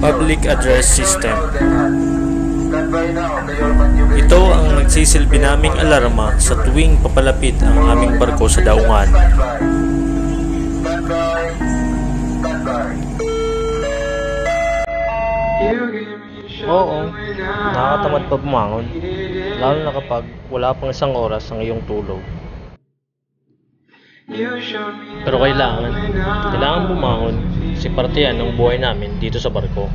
Public Address System. Ito ang nagsisilbi naming alarma sa tuwing papalapit ang aming barko sa daungan. Oo, nakakatamad pa bumangon, lalo na kapag wala pang isang oras ang iyong tulog. Pero kailangan bumangon kasi parte yan ng buhay namin dito sa barko.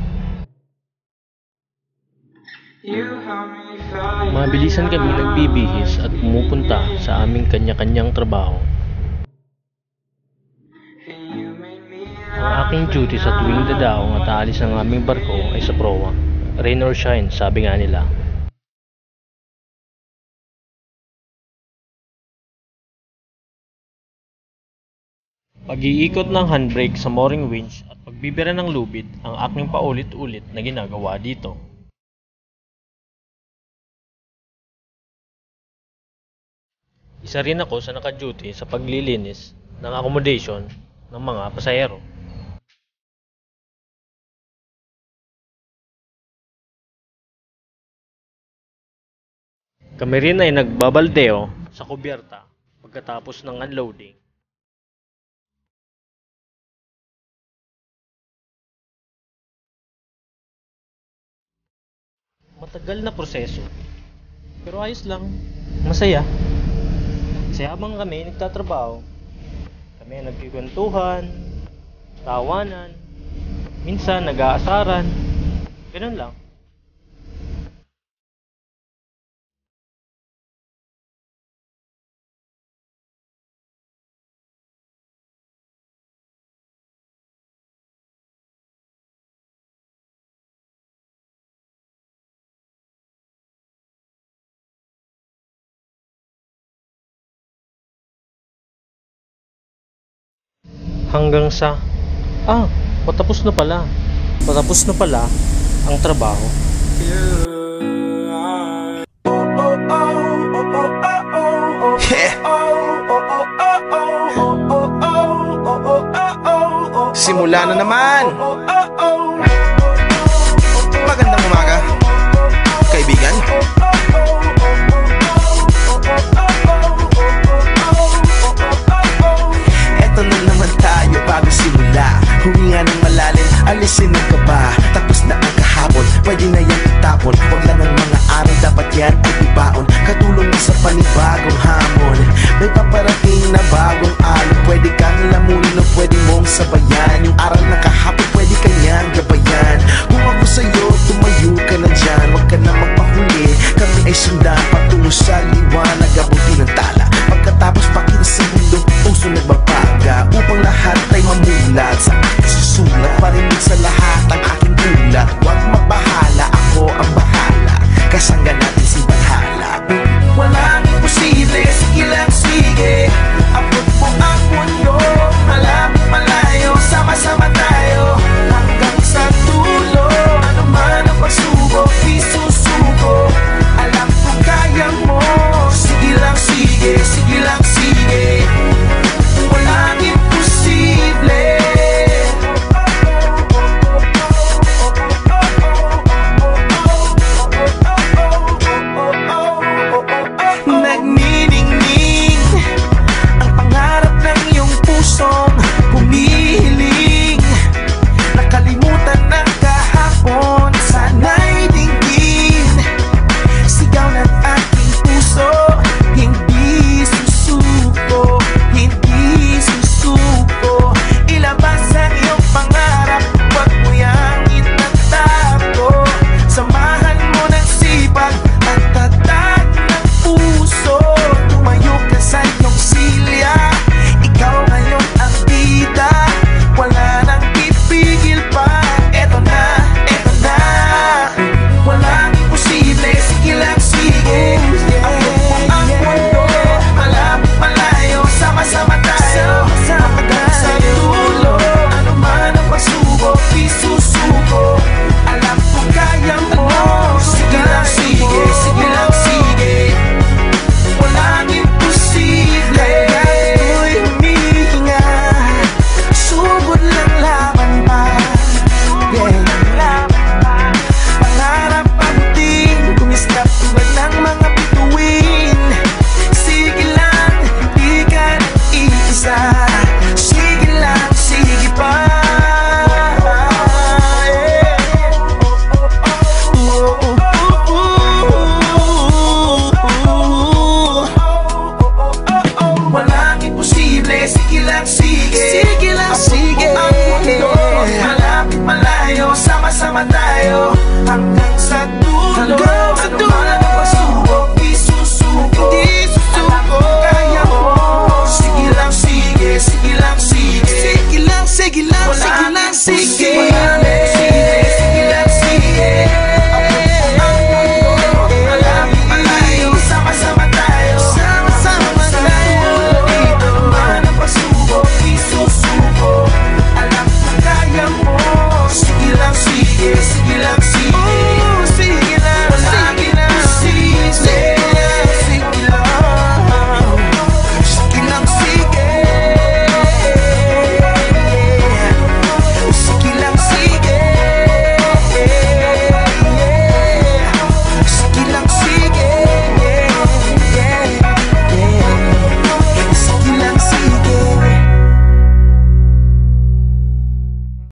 Mabilisan kami nagbibihis at pumupunta sa aming kanya-kanyang trabaho. Ang aking duty sa tuwing dadaong at aalis ng aming barko ay sa proa. Rain or shine, sabi nga nila. Pag-iikot ng handbrake sa mooring winch at pagbibira ng lubid ang aking paulit-ulit na ginagawa dito. Isa rin ako sa naka-duty sa paglilinis ng accommodation ng mga pasahero. Kami rin ay nagbabaldeo sa kubyerta pagkatapos ng unloading. Matagal na proseso, pero ayos lang, masaya. Kasi habang kami nagtatrabaho, kami nagkikwentuhan, tawanan, minsan nag-aasaran, ganun lang. Hanggang sa, patapos na pala ang trabaho. Simula na naman. Magandang umaga, kaibigan. Eto na naman tayo bago simula. Huminga ng malalim, alisin ang kaba. Tapos na ang kahapon, pwede na yan itapon. Huwag lang ang mga araw, dapat yan ay ibaon. Katulong sa panibagong hamon. May paparating na bagong alon. Pwede kang lamunin o pwede mong sabayan. Yung aral na kahapon, pwede kanyang gabayan. Kung ako sa'yo, tumayo ka na dyan. Huwag ka na magpahuli, kami ay sundan patungo sa liwanag, abuti ng tala. Pagkatapos pakita sa mundo, puso nagbabaga. Upang lahat ay mamulat sa aking susulat. Parinig sa lahat ang aking ulat. Huwag mabahala, ako sama-sama tayo hanggang sa dulo. Ano man ang pasubok, isusuko. Alam ko kaya mo. Sige lang, sige, sige lang, sige. Sige lang, sige lang, sige lang, sige. Sige lang, sige. Ang mundo, malapit malayo. Sama-sama tayo, sama-sama tayo. Ano man ang pasubok, isusuko. Alam ko kaya mo. Sige lang, sige, sige.